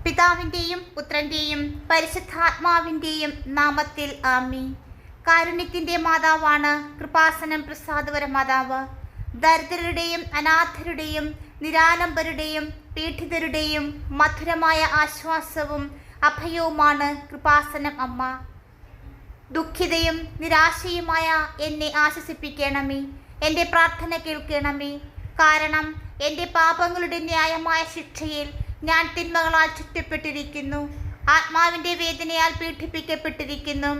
പിതാവിൻ്റെയും പുത്രൻ്റെയും പരിശുദ്ധാത്മാവിൻ്റെയും നാമത്തിൽ ആമീൻ. കാരുണ്യത്തിൻ്റെ മാതാവാണ് കൃപാസനം പ്രസാദപര മാതാവ്. ദരിദ്രരുടെയും അനാഥരുടെയും നിരാലംബരുടെയും പീഡിതരുടെയും മധുരമായ ആശ്വാസവും അഭയവുമാണ് കൃപാസനം അമ്മ. ദുഃഖിതയും നിരാശയുമായ എന്നെ ആശ്വസിപ്പിക്കണമേ. എൻ്റെ പ്രാർത്ഥന കേൾക്കണമേ. കാരണം എൻ്റെ പാപങ്ങളുടെ ന്യായമായ ശിക്ഷയിൽ ഞാൻ തിന്മകളാൽ ചുറ്റപ്പെട്ടിരിക്കുന്നു. ആത്മാവിൻ്റെ വേദനയാൽ പീഡിപ്പിക്കപ്പെട്ടിരിക്കുന്നു.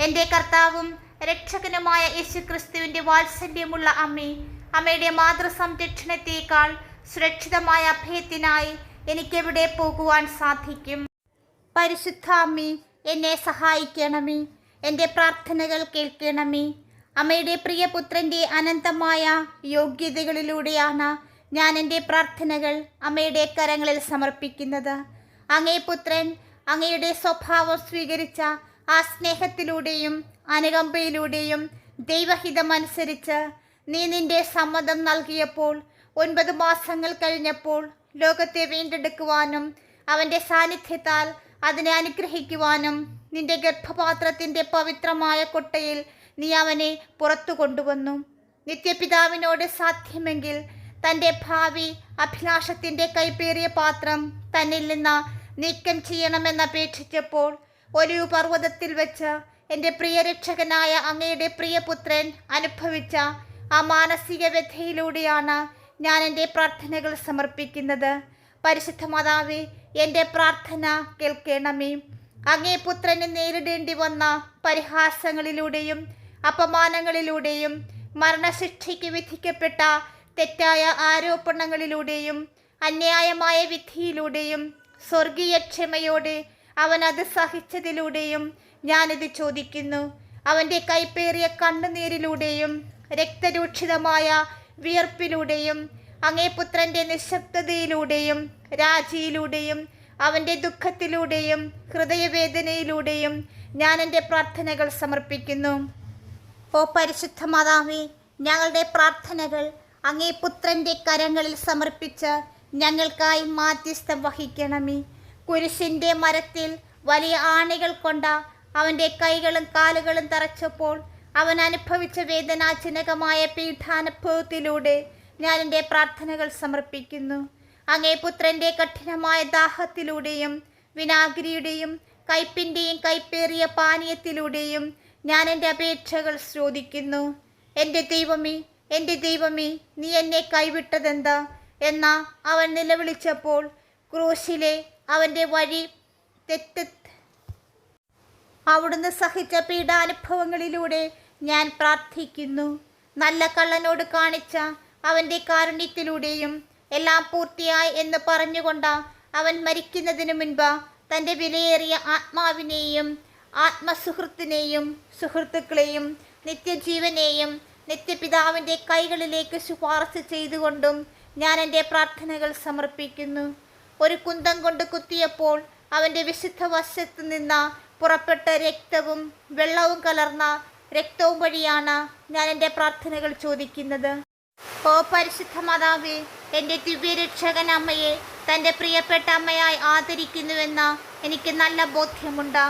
എൻ്റെ കർത്താവും രക്ഷകനുമായ യേശുക്രിസ്തുവിൻ്റെ വാത്സല്യമുള്ള അമ്മേ, അമ്മയുടെ മാതൃസംരക്ഷണത്തേക്കാൾ സുരക്ഷിതമായ അഭയത്തിനായി എനിക്കെവിടെ പോകുവാൻ സാധിക്കും? പരിശുദ്ധ അമ്മേ, എന്നെ സഹായിക്കണമേ. എൻ്റെ പ്രാർത്ഥനകൾ കേൾക്കണമേ. അമ്മയുടെ പ്രിയപുത്രൻ്റെ അനന്തമായ യോഗ്യതകളിലൂടെയാണ് ഞാൻ എൻ്റെ പ്രാർത്ഥനകൾ അമ്മയുടെ കരങ്ങളിൽ സമർപ്പിക്കുന്നത്. അങ്ങേ പുത്രൻ അങ്ങയുടെ സ്വഭാവം സ്വീകരിച്ച ആ സ്നേഹത്തിലൂടെയും അനുകമ്പയിലൂടെയും ദൈവഹിതമനുസരിച്ച് നീ നിൻ്റെ സമ്മതം നൽകിയപ്പോൾ 9 മാസങ്ങൾ കഴിഞ്ഞപ്പോൾ ലോകത്തെ വീണ്ടെടുക്കുവാനും അവൻ്റെ സാന്നിധ്യത്താൽ അതിനെ അനുഗ്രഹിക്കുവാനും നിന്റെ ഗർഭപാത്രത്തിൻ്റെ പവിത്രമായ കൊട്ടയിൽ നീ അവനെ പുറത്തു കൊണ്ടുവന്നു. നിത്യപിതാവിനോട് സാധ്യമെങ്കിൽ തൻ്റെ ഭാവി അഭിലാഷത്തിൻ്റെ കൈപ്പേറിയ പാത്രം തന്നിൽ നിന്ന് നീക്കം ചെയ്യണമെന്നപേക്ഷിച്ചപ്പോൾ ഒലിവ് പർവ്വതത്തിൽ വെച്ച് എൻ്റെ പ്രിയരക്ഷകനായ അങ്ങയുടെ പ്രിയപുത്രൻ അനുഭവിച്ച ആ മാനസിക വ്യഥയിലൂടെയാണ് ഞാൻ എൻ്റെ പ്രാർത്ഥനകൾ സമർപ്പിക്കുന്നത്. പരിശുദ്ധ മാതാവേ, എൻ്റെ പ്രാർത്ഥന കേൾക്കണമേ. അങ്ങേ പുത്രന് നേരിടേണ്ടി വന്ന പരിഹാസങ്ങളിലൂടെയും അപമാനങ്ങളിലൂടെയും മരണശിക്ഷയ്ക്ക് വിധിക്കപ്പെട്ട തെറ്റായ ആരോപണങ്ങളിലൂടെയും അന്യായമായ വിധിയിലൂടെയും സ്വർഗീയ ക്ഷമയോടെ അവൻ അത് സഹിച്ചതിലൂടെയും ഞാനിത് ചോദിക്കുന്നു. അവൻ്റെ കൈപ്പേറിയ കണ്ണുനീരിലൂടെയും രക്തരൂക്ഷിതമായ വിയർപ്പിലൂടെയും അങ്ങേ പുത്രൻ്റെ നിശബ്ദതയിലൂടെയും രാജിയിലൂടെയും അവൻ്റെ ദുഃഖത്തിലൂടെയും ഹൃദയവേദനയിലൂടെയും ഞാൻ എൻ്റെ പ്രാർത്ഥനകൾ സമർപ്പിക്കുന്നു. ഓ പരിശുദ്ധ മാതാവേ, ഞങ്ങളുടെ പ്രാർത്ഥനകൾ അങ്ങേ പുത്രൻ്റെ കരങ്ങളിൽ സമർപ്പിച്ച് ഞങ്ങൾക്കായി മാധ്യസ്ഥം വഹിക്കണമേ. കുരിശിൻ്റെ മരത്തിൽ വലിയ ആണികൾ കൊണ്ട അവൻ്റെ കൈകളും കാലുകളും തറച്ചപ്പോൾ അവൻ അനുഭവിച്ച വേദനാജനകമായ പീഠാനുഭവത്തിലൂടെ ഞാൻ എൻ്റെ പ്രാർത്ഥനകൾ സമർപ്പിക്കുന്നു. അങ്ങേ പുത്രൻ്റെ കഠിനമായ ദാഹത്തിലൂടെയും വിനാഗിരിയുടെയും കയ്പിൻ്റെയും കൈപ്പേറിയ പാനീയത്തിലൂടെയും ഞാൻ എൻ്റെ അപേക്ഷകൾ ചോദിക്കുന്നു. എൻ്റെ ദൈവമേ, എൻ്റെ ദൈവമേ, നീ എന്നെ കൈവിട്ടതെന്താ എന്ന അവൻ നിലവിളിച്ചപ്പോൾ ക്രൂശിലെ അവൻ്റെ വഴി അവിടുന്ന് സഹിച്ച പീഡാനുഭവങ്ങളിലൂടെ ഞാൻ പ്രാർത്ഥിക്കുന്നു. നല്ല കള്ളനോട് കാണിച്ച അവൻ്റെ കാരുണ്യത്തിലൂടെയും എല്ലാം പൂർത്തിയായി എന്ന് പറഞ്ഞുകൊണ്ട് അവൻ മരിക്കുന്നതിന് മുൻപ് തൻ്റെ വിലയേറിയ ആത്മാവിനെയും ആത്മസുഹൃത്തിനെയും സുഹൃത്തുക്കളെയും നിത്യജീവനെയും നിത്യപിതാവിൻ്റെ കൈകളിലേക്ക് ശുപാർശ ചെയ്തുകൊണ്ടും ഞാൻ എൻ്റെ പ്രാർത്ഥനകൾ സമർപ്പിക്കുന്നു. ഒരു കുന്തം കൊണ്ട് കുത്തിയപ്പോൾ അവൻ്റെ വിശുദ്ധ വശത്ത് നിന്ന് പുറപ്പെട്ട രക്തവും വെള്ളവും കലർന്ന രക്തവും വഴിയാണ് ഞാൻ എൻ്റെ പ്രാർത്ഥനകൾ ചോദിക്കുന്നത്. ഓ പരിശുദ്ധ മാതാവേ, എൻ്റെ ദിവ്യരക്ഷകൻ അമ്മയെ തൻ്റെ പ്രിയപ്പെട്ട അമ്മയായി ആദരിക്കുന്നുവെന്ന് എനിക്ക് നല്ല ബോധ്യമുണ്ട്.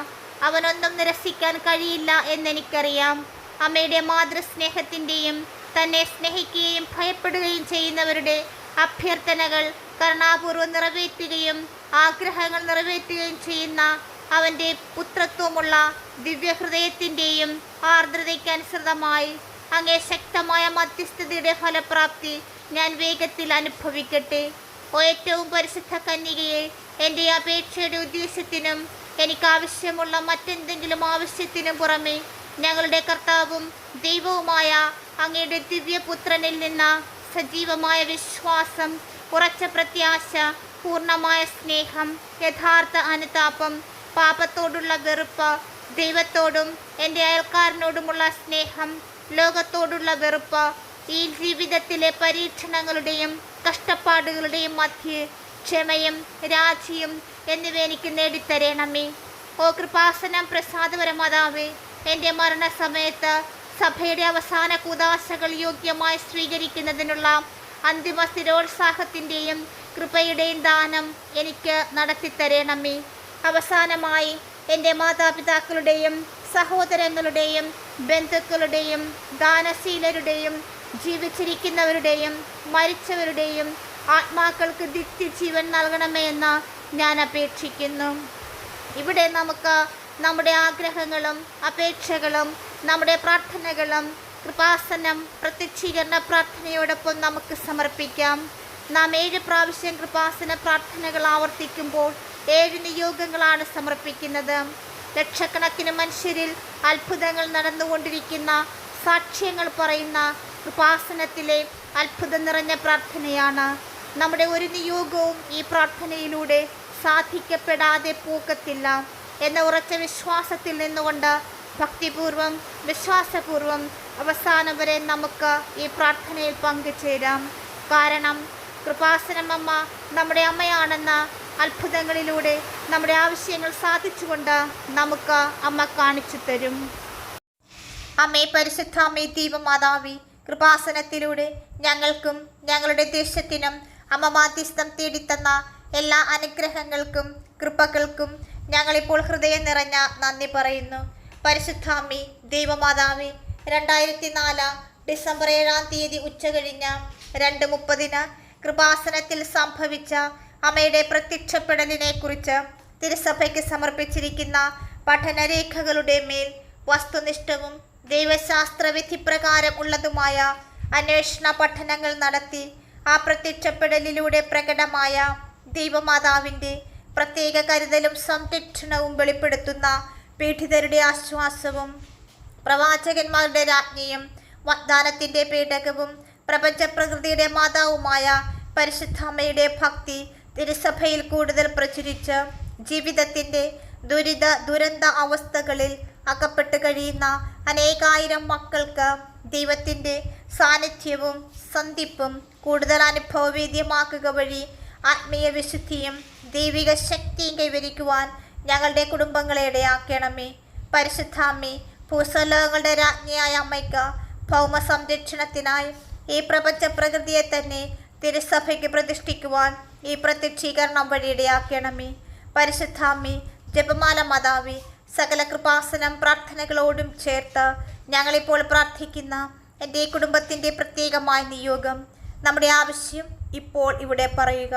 അവനൊന്നും നിരസിക്കാൻ കഴിയില്ല എന്നെനിക്കറിയാം. അമ്മയുടെ മാതൃസ്നേഹത്തിൻ്റെയും തന്നെ സ്നേഹിക്കുകയും ഭയപ്പെടുകയും ചെയ്യുന്നവരുടെ അഭ്യർത്ഥനകൾ കരുണാപൂർവ്വം നിറവേറ്റുകയും ആഗ്രഹങ്ങൾ നിറവേറ്റുകയും ചെയ്യുന്ന അവൻ്റെ പുത്രത്വമുള്ള ദിവ്യഹൃദയത്തിൻ്റെയും ആർദ്രതയ്ക്കനുസൃതമായി അങ്ങേ ശക്തമായ മധ്യസ്ഥതയുടെ ഫലപ്രാപ്തി ഞാൻ വേഗത്തിൽ അനുഭവിക്കട്ടെ. ഏറ്റവും പരിശുദ്ധ കന്യകയെ, എൻ്റെ അപേക്ഷയുടെ ഉദ്ദേശത്തിനും എനിക്കാവശ്യമുള്ള മറ്റെന്തെങ്കിലും ആവശ്യത്തിനും പുറമെ ഞങ്ങളുടെ കർത്താവും ദൈവവുമായ അങ്ങയുടെ ദിവ്യപുത്രനിൽ നിന്ന് സജീവമായ വിശ്വാസം, ഉറച്ച പ്രത്യാശ, പൂർണ്ണമായ സ്നേഹം, യഥാർത്ഥ അനുതാപം, പാപത്തോടുള്ള വെറുപ്പ്, ദൈവത്തോടും എൻ്റെ അയൽക്കാരനോടുമുള്ള സ്നേഹം, ലോകത്തോടുള്ള വെറുപ്പ്, ഈ ജീവിതത്തിലെ പരീക്ഷണങ്ങളുടെയും കഷ്ടപ്പാടുകളുടെയും മധ്യേ ക്ഷമയും രാജിയും എന്നിവ എനിക്ക് നേടിത്തരണമേ. ഓ കൃപാസനം പ്രസാദപര മാതാവേ, എൻ്റെ മരണസമയത്ത് സഭയുടെ അവസാന കൂദാശകൾ യോഗ്യമായി സ്വീകരിക്കുന്നതിനുള്ള അന്തിമ സ്ഥിരോത്സാഹത്തിൻ്റെയും കൃപയുടെയും ദാനം എനിക്ക് നടത്തിത്തരണമേ. അവസാനമായി എൻ്റെ മാതാപിതാക്കളുടെയും സഹോദരങ്ങളുടെയും ബന്ധുക്കളുടെയും ദാനശീലരുടെയും ജീവിച്ചിരിക്കുന്നവരുടെയും മരിച്ചവരുടെയും ആത്മാക്കൾക്ക് നിത്യജീവൻ നൽകണമേ എന്ന് ഞാൻ അപേക്ഷിക്കുന്നു. ഇവിടെ നമുക്ക് നമ്മുടെ ആഗ്രഹങ്ങളും അപേക്ഷകളും നമ്മുടെ പ്രാർത്ഥനകളും കൃപാസനം പ്രത്യക്ഷീകരണ പ്രാർത്ഥനയോടൊപ്പം നമുക്ക് സമർപ്പിക്കാം. നാം 7 പ്രാവശ്യം കൃപാസന പ്രാർത്ഥനകൾ ആവർത്തിക്കുമ്പോൾ 7 നിയോഗങ്ങളാണ് സമർപ്പിക്കുന്നത്. ലക്ഷക്കണക്കിന് മനുഷ്യരിൽ അത്ഭുതങ്ങൾ നടന്നുകൊണ്ടിരിക്കുന്ന സാക്ഷ്യങ്ങൾ പറയുന്ന കൃപാസനത്തിലെ അത്ഭുതം നിറഞ്ഞ പ്രാർത്ഥനയാണ്. നമ്മുടെ ഒരു നിയോഗവും ഈ പ്രാർത്ഥനയിലൂടെ സാധിക്കപ്പെടാതെ പോകത്തില്ല എന്ന ഉറച്ച വിശ്വാസത്തിൽ നിന്നുകൊണ്ട് ഭക്തിപൂർവം വിശ്വാസപൂർവം അവസാനം വരെ നമുക്ക് ഈ പ്രാർത്ഥനയിൽ പങ്കുചേരാം. കാരണം കൃപാസനമമ്മ നമ്മുടെ അമ്മയാണെന്ന അത്ഭുതങ്ങളിലൂടെ നമ്മുടെ ആവശ്യങ്ങൾ സാധിച്ചുകൊണ്ട് നമുക്ക് അമ്മ കാണിച്ചു തരും. അമ്മേ, പരിശുദ്ധ അമ്മേ, ദൈവമാതാവേ, കൃപാസനത്തിലൂടെ ഞങ്ങൾക്കും ഞങ്ങളുടെ ദേശത്തിനും അമ്മ മാധ്യസ്ഥം തേടിത്തന്ന എല്ലാ അനുഗ്രഹങ്ങൾക്കും കൃപകൾക്കും ഞങ്ങളിപ്പോൾ ഹൃദയം നിറഞ്ഞ നന്ദി പറയുന്നു. പരിശുദ്ധ അമ്മേ, ദൈവമാതാവേ, 2004 ഡിസംബർ 7-ാം തീയതി ഉച്ചകഴിഞ്ഞ് 2:30 കൃപാസനത്തിൽ സംഭവിച്ച അമ്മയുടെ പ്രത്യക്ഷപ്പെടലിനെ കുറിച്ച് തിരുസഭയ്ക്ക് സമർപ്പിച്ചിരിക്കുന്ന പഠനരേഖകളുടെ മേൽ വസ്തുനിഷ്ഠവും ദൈവശാസ്ത്ര വിധിപ്രകാരം ഉള്ളതുമായ അന്വേഷണ പഠനങ്ങൾ നടത്തി ആ പ്രത്യക്ഷപ്പെടലിലൂടെ പ്രകടമായ ദൈവമാതാവിൻ്റെ പ്രത്യേക കരുതലും സംരക്ഷണവും വെളിപ്പെടുത്തുന്ന പീഡിതരുടെ ആശ്വാസവും പ്രവാചകന്മാരുടെ രാജ്ഞിയും വാഗ്ദാനത്തിൻ്റെ പേടകവും പ്രപഞ്ചപ്രകൃതിയുടെ മാതാവുമായ പരിശുദ്ധാമ്മയുടെ ഭക്തി തിരുസഭയിൽ കൂടുതൽ പ്രചരിച്ച് ജീവിതത്തിൻ്റെ ദുരന്ത അവസ്ഥകളിൽ അകപ്പെട്ട് കഴിയുന്ന അനേകായിരം മക്കൾക്ക് ദൈവത്തിൻ്റെ സാന്നിധ്യവും സന്ധിപ്പും കൂടുതൽ അനുഭവവേദ്യമാക്കുക വഴി ആത്മീയ വിശുദ്ധിയും ദൈവിക ശക്തിയും കൈവരിക്കുവാൻ ഞങ്ങളുടെ കുടുംബങ്ങളെ ഇടയാക്കണമേ. പരിശുദ്ധാമ്മേ, ഭൂസ്വലോകങ്ങളുടെ രാജ്ഞിയായ അമ്മയ്ക്ക് ഭൗമ സംരക്ഷണത്തിനായി ഈ പ്രപഞ്ച പ്രകൃതിയെ തന്നെ തിരുസഭയ്ക്ക് പ്രതിഷ്ഠിക്കുവാൻ ഈ പ്രത്യക്ഷീകരണം വഴി ഇടയാക്കണമേ. പരിശുദ്ധാമ്മേ, ജപമാല മാതാവേ, സകല കൃപാസനം പ്രാർത്ഥനകളോടും ചേർത്ത് ഞങ്ങളിപ്പോൾ പ്രാർത്ഥിക്കുന്ന എൻ്റെ കുടുംബത്തിൻ്റെ പ്രത്യേകമായ നിയോഗം, നമ്മുടെ ആവശ്യം ഇപ്പോൾ ഇവിടെ പറയുക.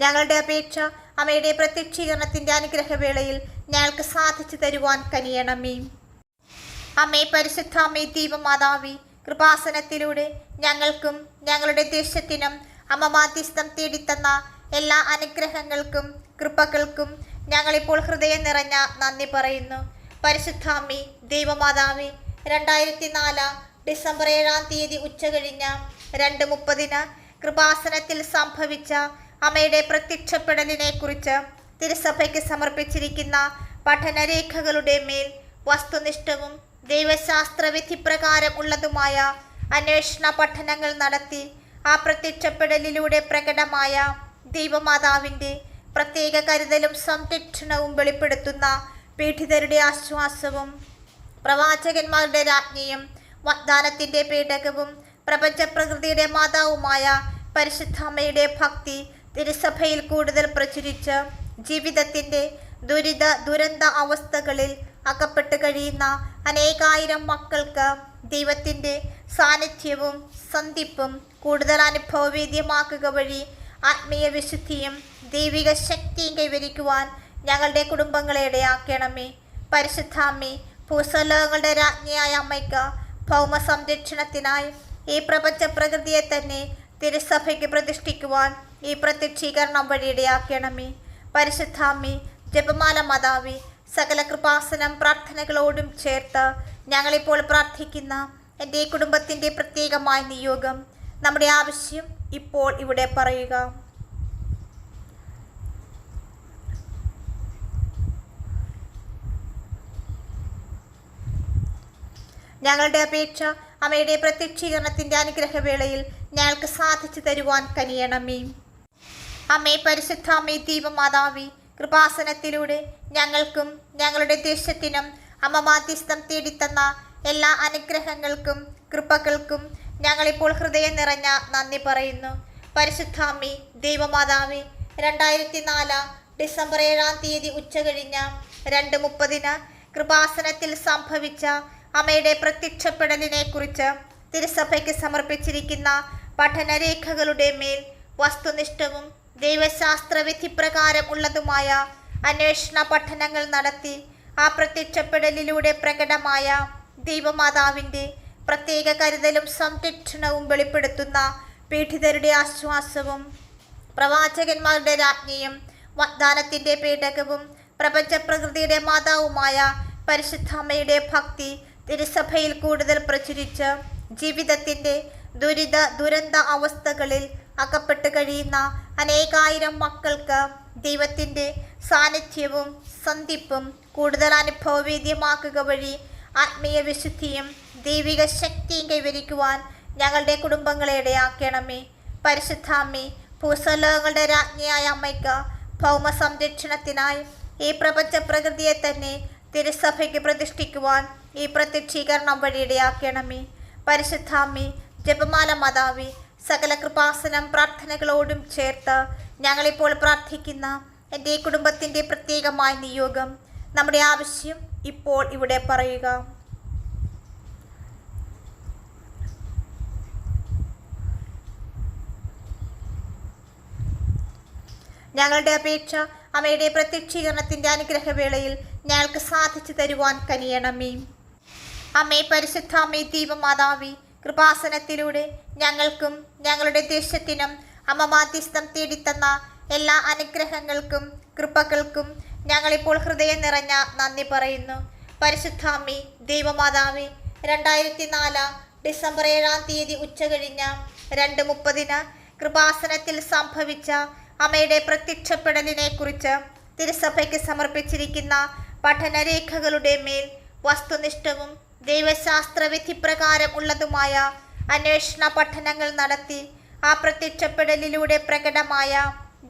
ഞങ്ങളുടെ അപേക്ഷ അമ്മയുടെ പ്രത്യക്ഷീകരണത്തിൻ്റെ അനുഗ്രഹവേളയിൽ ഞങ്ങൾക്ക് സാധിച്ചു തരുവാൻ കനിയണമേ. അമ്മേ, പരിശുദ്ധ അമ്മേ, ദൈവമാതാവേ, കൃപാസനത്തിലൂടെ ഞങ്ങൾക്കും ഞങ്ങളുടെ ദേശത്തിനും അമ്മ മാധ്യസ്ഥം തേടിത്തന്ന എല്ലാ അനുഗ്രഹങ്ങൾക്കും കൃപകൾക്കും ഞങ്ങളിപ്പോൾ ഹൃദയം നിറഞ്ഞ നന്ദി പറയുന്നു. പരിശുദ്ധ അമ്മേ, ദൈവമാതാവേ, 2004 ഡിസംബർ 7-ാം തീയതി ഉച്ചകഴിഞ്ഞ് 2:30 കൃപാസനത്തിൽ സംഭവിച്ച അമ്മയുടെ പ്രത്യക്ഷപ്പെടലിനെ കുറിച്ച് തിരുസഭയ്ക്ക് സമർപ്പിച്ചിരിക്കുന്ന പഠനരേഖകളുടെ മേൽ വസ്തുനിഷ്ഠവും ദൈവശാസ്ത്ര വിധിപ്രകാരം ഉള്ളതുമായ അന്വേഷണ പഠനങ്ങൾ നടത്തി ആ പ്രത്യക്ഷപ്പെടലിലൂടെ പ്രകടമായ ദൈവമാതാവിൻ്റെ പ്രത്യേക കരുതലും സംരക്ഷണവും വെളിപ്പെടുത്തുന്ന പീഡിതരുടെ ആശ്വാസവും പ്രവാചകന്മാരുടെ രാജ്ഞിയും വാഗ്ദാനത്തിൻ്റെ പേടകവും പ്രപഞ്ചപ്രകൃതിയുടെ മാതാവുമായ പരിശുദ്ധാമ്മയുടെ ഭക്തി തിരുസഭയിൽ കൂടുതൽ പ്രചരിച്ച് ജീവിതത്തിൻ്റെ ദുരന്ത അവസ്ഥകളിൽ അകപ്പെട്ട് കഴിയുന്ന അനേകായിരം മക്കൾക്ക് ദൈവത്തിൻ്റെ സാന്നിധ്യവും സന്ധിപ്പും കൂടുതൽ അനുഭവവേദ്യമാക്കുക വഴി ആത്മീയ വിശുദ്ധിയും ദൈവിക ശക്തിയും കൈവരിക്കുവാൻ ഞങ്ങളുടെ കുടുംബങ്ങളെ ഇടയാക്കണമേ. പരിശുദ്ധാമ്മേ, ഭൂസ്വലോകങ്ങളുടെ രാജ്ഞിയായ അമ്മയ്ക്ക് ഭൗമ സംരക്ഷണത്തിനായി ഈ പ്രപഞ്ച പ്രകൃതിയെ തന്നെ തിരുസഭയ്ക്ക് പ്രതിഷ്ഠിക്കുവാൻ ഈ പ്രത്യക്ഷീകരണം വഴി ഇടയാക്കണമേ. പരിശുദ്ധാമ്മേ, ജപമാല മാതാവേ, സകല കൃപാസനം പ്രാർത്ഥനകളോടും ചേർത്ത് ഞങ്ങളിപ്പോൾ പ്രാർത്ഥിക്കുന്ന എൻ്റെ കുടുംബത്തിൻ്റെ പ്രത്യേകമായ നിയോഗം, നമ്മുടെ ആവശ്യം ഇപ്പോൾ ഇവിടെ പറയുക. ഞങ്ങളുടെ അപേക്ഷ അമ്മയുടെ പ്രത്യക്ഷീകരണത്തിൻ്റെ അനുഗ്രഹവേളയിൽ ഞങ്ങൾക്ക് സാധിച്ചു തരുവാൻ കനിയണമേ. അമ്മേ, പരിശുദ്ധ അമ്മേ, ദൈവമാതാവേ, കൃപാസനത്തിലൂടെ ഞങ്ങൾക്കും ഞങ്ങളുടെ ദേശത്തിനും അമ്മ മാധ്യസ്ഥം തേടിത്തന്ന എല്ലാ അനുഗ്രഹങ്ങൾക്കും കൃപകൾക്കും ഞങ്ങളിപ്പോൾ ഹൃദയം നിറഞ്ഞ നന്ദി പറയുന്നു. പരിശുദ്ധാമ്മേ ദൈവമാതാവേ, 2004 ഡിസംബർ 7 ഉച്ചകഴിഞ്ഞ് 2:30 കൃപാസനത്തിൽ സംഭവിച്ച അമ്മയുടെ പ്രത്യക്ഷപ്പെടലിനെ കുറിച്ച് തിരുസഭയ്ക്ക് സമർപ്പിച്ചിരിക്കുന്ന പഠനരേഖകളുടെ മേൽ വസ്തുനിഷ്ഠവും ദൈവശാസ്ത്ര വിധിപ്രകാരം ഉള്ളതുമായ അന്വേഷണ പഠനങ്ങൾ നടത്തി ആ പ്രത്യക്ഷപ്പെടലിലൂടെ പ്രകടമായ ദൈവമാതാവിൻ്റെ പ്രത്യേക കരുതലും സംരക്ഷണവും വെളിപ്പെടുത്തുന്ന പീഡിതരുടെ ആശ്വാസവും പ്രവാചകന്മാരുടെ രാജ്ഞിയും വാഗ്ദാനത്തിൻ്റെ പേടകവും പ്രപഞ്ചപ്രകൃതിയുടെ മാതാവുമായ പരിശുദ്ധമ്മയുടെ ഭക്തി തിരുസഭയിൽ കൂടുതൽ പ്രചരിച്ച് ജീവിതത്തിൻ്റെ ദുരന്ത അവസ്ഥകളിൽ അകപ്പെട്ട് കഴിയുന്ന അനേകായിരം മക്കൾക്ക് ദൈവത്തിൻ്റെ സാന്നിധ്യവും സന്ധിപ്പും കൂടുതൽ അനുഭവവേദ്യമാക്കുക വഴി ആത്മീയ വിശുദ്ധിയും ദൈവിക ശക്തിയും കൈവരിക്കുവാൻ ഞങ്ങളുടെ കുടുംബങ്ങളെ ഇടയാക്കണമേ. പരിശുദ്ധാമ്മേ, ഭൂസ്വലോകങ്ങളുടെ രാജ്ഞിയായ അമ്മയ്ക്ക് ഭൗമ സംരക്ഷണത്തിനായി ഈ പ്രപഞ്ച പ്രകൃതിയെ തന്നെ തിരുസഭയ്ക്ക് പ്രതിഷ്ഠിക്കുവാൻ ഈ പ്രത്യക്ഷീകരണം വഴി ഇടയാക്കണമേ. പരിശുദ്ധാമ്മേ, ജപമാല മാതാവേ, സകല കൃപാസനം പ്രാർത്ഥനകളോടും ചേർത്ത് ഞങ്ങളിപ്പോൾ പ്രാർത്ഥിക്കുന്ന എൻ്റെ കുടുംബത്തിൻ്റെ പ്രത്യേകമായ നിയോഗം, നമ്മുടെ ആവശ്യം ഇപ്പോൾ ഇവിടെ പറയുക. ഞങ്ങളുടെ അപേക്ഷ അമ്മയുടെ പ്രത്യക്ഷീകരണത്തിൻ്റെ അനുഗ്രഹവേളയിൽ ഞങ്ങൾക്ക് സാധിച്ചു തരുവാൻ കനിയണമേ. അമ്മേ പരിശുദ്ധാമ്മേ ദൈവമാതാവേ, കൃപാസനത്തിലൂടെ ഞങ്ങൾക്കും ഞങ്ങളുടെ ദേശത്തിനും അമ്മ മാധ്യസ്ഥം തേടിത്തന്ന എല്ലാ അനുഗ്രഹങ്ങൾക്കും കൃപകൾക്കും ഞങ്ങളിപ്പോൾ ഹൃദയം നിറഞ്ഞ നന്ദി പറയുന്നു. പരിശുദ്ധാമ്മേ ദൈവമാതാവേ, 2004 ഡിസംബർ 7 ഉച്ചകഴിഞ്ഞ് 2:30 കൃപാസനത്തിൽ സംഭവിച്ച അമ്മയുടെ പ്രത്യക്ഷപ്പെടലിനെ കുറിച്ച് തിരുസഭയ്ക്ക് സമർപ്പിച്ചിരിക്കുന്ന പഠനരേഖകളുടെ മേൽ വസ്തുനിഷ്ഠവും ദൈവശാസ്ത്ര വിധിപ്രകാരം ഉള്ളതുമായ അന്വേഷണ പഠനങ്ങൾ നടത്തി ആ പ്രത്യക്ഷപ്പെടലിലൂടെ പ്രകടമായ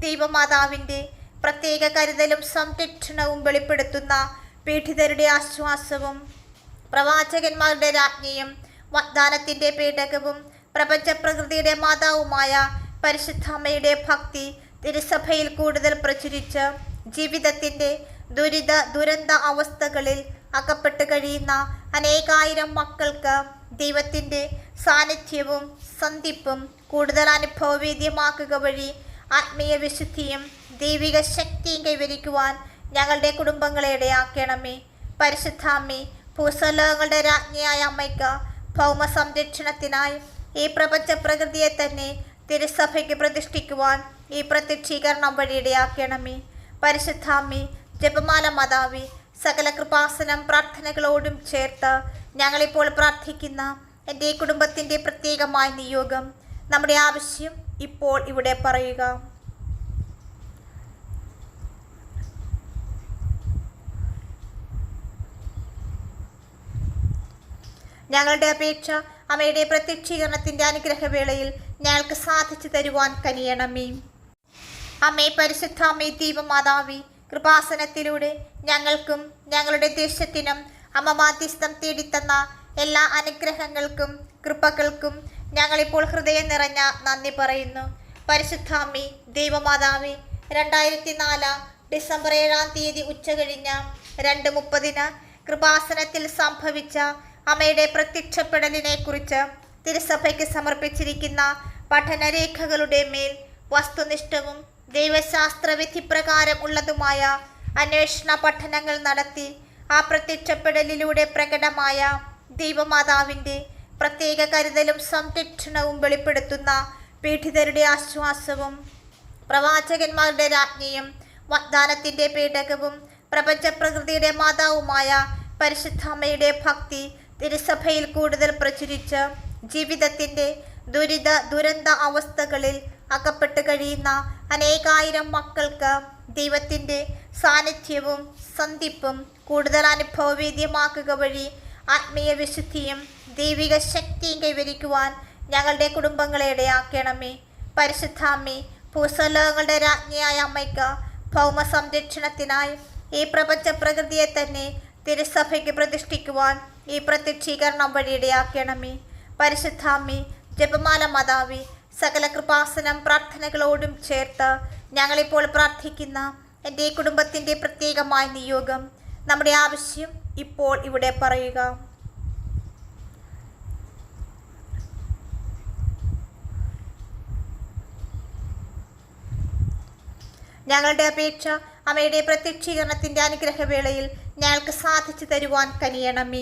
ദൈവമാതാവിൻ്റെ പ്രത്യേക കരുതലും സംരക്ഷണവും വെളിപ്പെടുത്തുന്ന പീഡിതരുടെ ആശ്വാസവും പ്രവാചകന്മാരുടെ രാജ്ഞിയും വാഗ്ദാനത്തിൻ്റെ പേടകവും പ്രപഞ്ചപ്രകൃതിയുടെ മാതാവുമായ പരിശുദ്ധമ്മയുടെ ഭക്തി തിരുസഭയിൽ കൂടുതൽ പ്രചരിച്ച് ജീവിതത്തിൻ്റെ ദുരന്ത അവസ്ഥകളിൽ അകപ്പെട്ട് കഴിയുന്ന അനേകായിരം മക്കൾക്ക് ദൈവത്തിൻ്റെ സാന്നിധ്യവും സന്ധിപ്പും കൂടുതൽ അനുഭവവേദ്യമാക്കുക വഴി ആത്മീയ വിശുദ്ധിയും ദൈവിക ശക്തിയും കൈവരിക്കുവാൻ ഞങ്ങളുടെ കുടുംബങ്ങളെ ഇടയാക്കണമേ. പരിശുദ്ധാമ്മേ, ഭൂസ്വലോകങ്ങളുടെ രാജ്ഞിയായ അമ്മയ്ക്ക് ഭൗമ സംരക്ഷണത്തിനായി ഈ പ്രപഞ്ച പ്രകൃതിയെ തന്നെ തിരുസഭയ്ക്ക് പ്രതിഷ്ഠിക്കുവാൻ ഈ പ്രത്യക്ഷീകരണം വഴി ഇടയാക്കണമേ. പരിശുദ്ധാമ്മേ, ജപമാല മാതാവേ, സകല കൃപാസനം പ്രാർത്ഥനകളോടും ചേർത്ത് ഞങ്ങളിപ്പോൾ പ്രാർത്ഥിക്കുന്ന എൻ്റെ കുടുംബത്തിൻ്റെ പ്രത്യേകമായ നിയോഗം, നമ്മുടെ ആവശ്യം ഇപ്പോൾ ഇവിടെ പറയുക. ഞങ്ങളുടെ അപേക്ഷ അമ്മയുടെ പ്രത്യക്ഷീകരണത്തിൻ്റെ അനുഗ്രഹവേളയിൽ ഞങ്ങൾക്ക് സാധിച്ചു തരുവാൻ കനിയണമേ. അമ്മേ പരിശുദ്ധാമ്മേ ദൈവമാതാവേ, കൃപാസനത്തിലൂടെ ഞങ്ങൾക്കും ഞങ്ങളുടെ ദേശത്തിനും അമ്മ മാധ്യസ്ഥം തേടിത്തന്ന എല്ലാ അനുഗ്രഹങ്ങൾക്കും കൃപകൾക്കും ഞങ്ങളിപ്പോൾ ഹൃദയം നിറഞ്ഞ നന്ദി പറയുന്നു. പരിശുദ്ധാമ്മേ ദൈവമാതാവേ, 2004 ഡിസംബർ 7 ഉച്ചകഴിഞ്ഞ് 2:30 കൃപാസനത്തിൽ സംഭവിച്ച അമ്മയുടെ പ്രത്യക്ഷപ്പെടലിനെ കുറിച്ച് തിരുസഭയ്ക്ക് സമർപ്പിച്ചിരിക്കുന്ന പഠനരേഖകളുടെ മേൽ വസ്തുനിഷ്ഠവും ദൈവശാസ്ത്ര വിധിപ്രകാരം ഉള്ളതുമായ അന്വേഷണ പഠനങ്ങൾ നടത്തി ആ പ്രത്യക്ഷപ്പെടലിലൂടെ പ്രകടമായ ദൈവമാതാവിൻ്റെ പ്രത്യേക കരുതലും സംരക്ഷണവും വെളിപ്പെടുത്തുന്ന പീഡിതരുടെ ആശ്വാസവും പ്രവാചകന്മാരുടെ രാജ്ഞിയും വാഗ്ദാനത്തിൻ്റെ പേടകവും പ്രപഞ്ചപ്രകൃതിയുടെ മാതാവുമായ പരിശുദ്ധമ്മയുടെ ഭക്തി തിരുസഭയിൽ കൂടുതൽ പ്രചരിച്ച് ജീവിതത്തിൻ്റെ ദുരന്ത അവസ്ഥകളിൽ അകപ്പെട്ട് കഴിയുന്ന അനേകായിരം മക്കൾക്ക് ദൈവത്തിൻ്റെ സാന്നിധ്യവും സന്ധിപ്പും കൂടുതൽ അനുഭവവേദ്യമാക്കുക വഴി ആത്മീയ വിശുദ്ധിയും ദൈവിക ശക്തിയും കൈവരിക്കുവാൻ ഞങ്ങളുടെ കുടുംബങ്ങളെ ഇടയാക്കണമേ. പരിശുദ്ധാമ്മേ, ഭൂസ്വലോകങ്ങളുടെ രാജ്ഞിയായ അമ്മയ്ക്ക് ഭൗമ സംരക്ഷണത്തിനായി ഈ പ്രപഞ്ച പ്രകൃതിയെ തന്നെ തിരുസഭയ്ക്ക് പ്രതിഷ്ഠിക്കുവാൻ ഈ പ്രത്യക്ഷീകരണം വഴി ഇടയാക്കണമേ. പരിശുദ്ധാമ്മേ, ജപമാല മാതാവേ, സകല കൃപാസനം പ്രാർത്ഥനകളോടും ചേർത്ത് ഞങ്ങളിപ്പോൾ പ്രാർത്ഥിക്കുന്ന എൻ്റെ കുടുംബത്തിൻ്റെ പ്രത്യേകമായ നിയോഗം, നമ്മുടെ ആവശ്യം ഇപ്പോൾ ഇവിടെ പറയുക. ഞങ്ങളുടെ അപേക്ഷ അമ്മയുടെ പ്രത്യക്ഷീകരണത്തിൻ്റെ അനുഗ്രഹവേളയിൽ ഞങ്ങൾക്ക് സാധിച്ചു തരുവാൻ കനിയണമേ.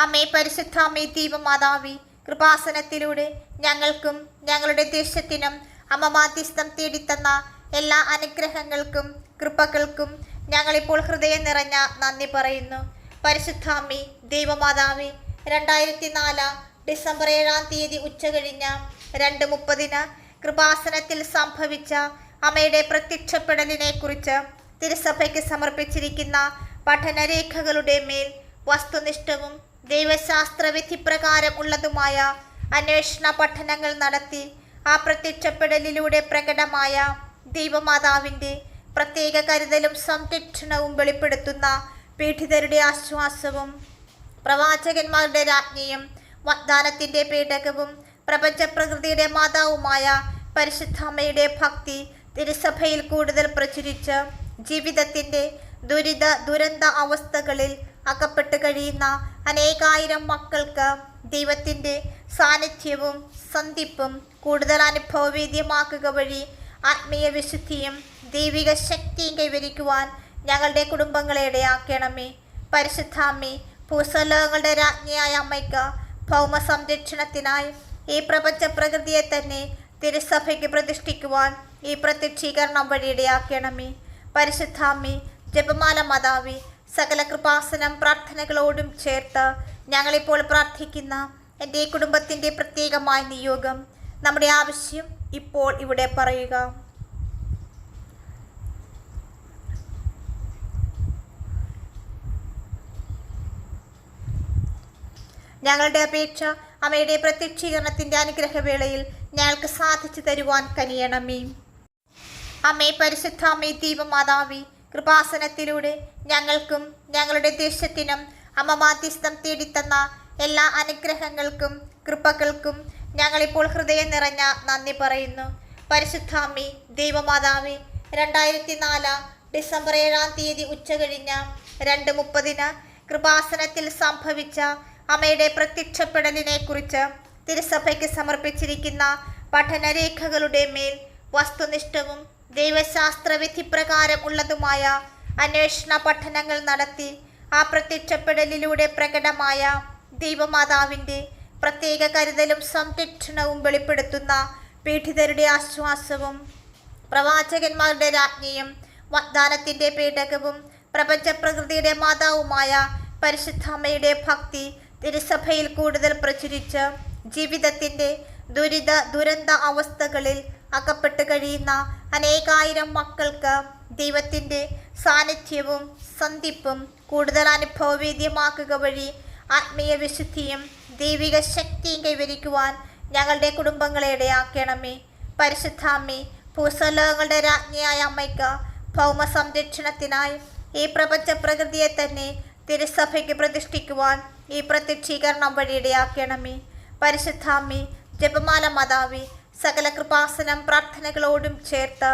അമ്മേ, പരിശുദ്ധാമ്മേ, ദൈവമാതാവേ, കൃപാസനത്തിലൂടെ ഞങ്ങൾക്കും ഞങ്ങളുടെ ദേശത്തിനും അമ്മ മാധ്യസ്ഥം തേടിത്തന്ന എല്ലാ അനുഗ്രഹങ്ങൾക്കും കൃപകൾക്കും ഞങ്ങളിപ്പോൾ ഹൃദയം നിറഞ്ഞ നന്ദി പറയുന്നു. പരിശുദ്ധാമ്മേ, ദൈവമാതാവേ, 2004 ഡിസംബർ 7 ഉച്ചകഴിഞ്ഞ് 2:30 കൃപാസനത്തിൽ സംഭവിച്ച അമ്മയുടെ പ്രത്യക്ഷപ്പെടലിനെ കുറിച്ച് തിരുസഭയ്ക്ക് സമർപ്പിച്ചിരിക്കുന്ന പഠനരേഖകളുടെ മേൽ വസ്തുനിഷ്ഠവും ദൈവശാസ്ത്ര വിധിപ്രകാരം ഉള്ളതുമായ അന്വേഷണ പഠനങ്ങൾ നടത്തി ആ പ്രത്യക്ഷപ്പെടലിലൂടെ പ്രകടമായ ദൈവമാതാവിൻ്റെ പ്രത്യേക കരുതലും സംരക്ഷണവും വെളിപ്പെടുത്തുന്ന പീഡിതരുടെ ആശ്വാസവും പ്രവാചകന്മാരുടെ രാജ്ഞിയും വാഗ്ദാനത്തിൻ്റെ പേടകവും പ്രപഞ്ചപ്രകൃതിയുടെ മാതാവുമായ പരിശുദ്ധാമ്മയുടെ ഭക്തി തിരുസഭയിൽ കൂടുതൽ പ്രചരിച്ച് ജീവിതത്തിൻ്റെ ദുരന്ത അവസ്ഥകളിൽ അകപ്പെട്ട് കഴിയുന്ന അനേകായിരം മക്കൾക്ക് ദൈവത്തിൻ്റെ സാന്നിധ്യവും സന്ധിപ്പും കൂടുതൽ അനുഭവവേദ്യമാക്കുക വഴി ആത്മീയ വിശുദ്ധിയും ദൈവിക ശക്തിയും കൈവരിക്കുവാൻ ഞങ്ങളുടെ കുടുംബങ്ങളെ ഇടയാക്കണമേ. പരിശുദ്ധാമ്മേ, ഭൂസ്വലോകങ്ങളുടെ രാജ്ഞിയായ അമ്മയ്ക്ക് ഭൗമ സംരക്ഷണത്തിനായി ഈ പ്രപഞ്ച പ്രകൃതിയെ തന്നെ തിരുസഭയ്ക്ക് പ്രതിഷ്ഠിക്കുവാൻ ഈ പ്രത്യക്ഷീകരണം വഴി ഇടയാക്കണമേ. പരിശുദ്ധാമ്മേ, ജപമാല മാതാവേ, സകല കൃപാസനം പ്രാർത്ഥനകളോടും ചേർത്ത് ഞങ്ങളിപ്പോൾ പ്രാർത്ഥിക്കുന്ന എൻ്റെ കുടുംബത്തിൻ്റെ പ്രത്യേകമായ നിയോഗം, നമ്മുടെ ആവശ്യം ഇപ്പോൾ ഇവിടെ പറയുക. ഞങ്ങളുടെ അപേക്ഷ അമ്മയുടെ പ്രത്യക്ഷീകരണത്തിൻ്റെ അനുഗ്രഹവേളയിൽ ഞങ്ങൾക്ക് സാധിച്ചു തരുവാൻ കനിയണമേ. അമ്മേ, പരിശുദ്ധാമ്മേ, ദൈവമാതാവേ, കൃപാസനത്തിലൂടെ ഞങ്ങൾക്കും ഞങ്ങളുടെ ദേശത്തിനും അമ്മ മാധ്യസ്ഥം തേടിത്തന്ന എല്ലാ അനുഗ്രഹങ്ങൾക്കും കൃപകൾക്കും ഞങ്ങളിപ്പോൾ ഹൃദയം നിറഞ്ഞ നന്ദി പറയുന്നു. പരിശുദ്ധാമ്മേ, ദൈവമാതാവേ, 2004 ഡിസംബർ 7 ഉച്ചകഴിഞ്ഞ് 2:30 കൃപാസനത്തിൽ സംഭവിച്ച അമ്മയുടെ പ്രത്യക്ഷപ്പെടലിനെ കുറിച്ച് തിരുസഭയ്ക്ക് സമർപ്പിച്ചിരിക്കുന്ന പഠനരേഖകളുടെ മേൽ വസ്തുനിഷ്ഠവും ദൈവശാസ്ത്ര വിധിപ്രകാരം ഉള്ളതുമായ അന്വേഷണ പഠനങ്ങൾ നടത്തി ആ പ്രത്യക്ഷപ്പെടലിലൂടെ പ്രകടമായ ദൈവമാതാവിൻ്റെ പ്രത്യേക കരുതലും സംരക്ഷണവും വെളിപ്പെടുത്തുന്ന പീഡിതരുടെ ആശ്വാസവും പ്രവാചകന്മാരുടെ രാജ്ഞിയും വാഗ്ദാനത്തിൻ്റെ പേടകവും പ്രപഞ്ചപ്രകൃതിയുടെ മാതാവുമായ പരിശുദ്ധാമ്മയുടെ ഭക്തി തിരുസഭയിൽ കൂടുതൽ പ്രചരിച്ച് ജീവിതത്തിൻ്റെ ദുരന്ത അവസ്ഥകളിൽ അകപ്പെട്ട് കഴിയുന്ന അനേകായിരം മക്കൾക്ക് ദൈവത്തിൻ്റെ സാന്നിധ്യവും സന്ധിപ്പും കൂടുതൽ അനുഭവവേദ്യമാക്കുക വഴി ആത്മീയ വിശുദ്ധിയും ദൈവിക ശക്തിയും കൈവരിക്കുവാൻ ഞങ്ങളുടെ കുടുംബങ്ങളെ ഇടയാക്കണമേ. പരിശുദ്ധാമ്മേ, ഭൂസ്വലോകങ്ങളുടെ രാജ്ഞിയായ അമ്മയ്ക്ക് ഭൗമ സംരക്ഷണത്തിനായി ഈ പ്രപഞ്ച പ്രകൃതിയെ തന്നെ തിരുസഭയ്ക്ക് പ്രതിഷ്ഠിക്കുവാൻ ഈ പ്രത്യക്ഷീകരണം വഴി ഇടയാക്കണമേ. പരിശുദ്ധാമ്മേ, ജപമാല മാതാവേ, സകല കൃപാസനം പ്രാർത്ഥനകളോടും ചേർത്ത്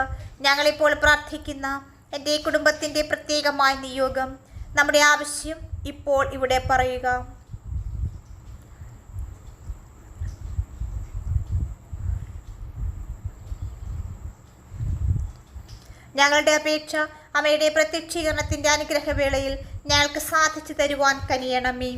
ഞങ്ങളിപ്പോൾ പ്രാർത്ഥിക്കുന്ന എൻ്റെ കുടുംബത്തിൻ്റെ പ്രത്യേകമായ നിയോഗം, നമ്മുടെ ആവശ്യം ഇപ്പോൾ ഇവിടെ പറയുക. ഞങ്ങളുടെ അപേക്ഷ അമ്മയുടെ പ്രത്യക്ഷീകരണത്തിൻ്റെ അനുഗ്രഹവേളയിൽ ഞങ്ങൾക്ക് സാധിച്ചു തരുവാൻ കനിയണമേ.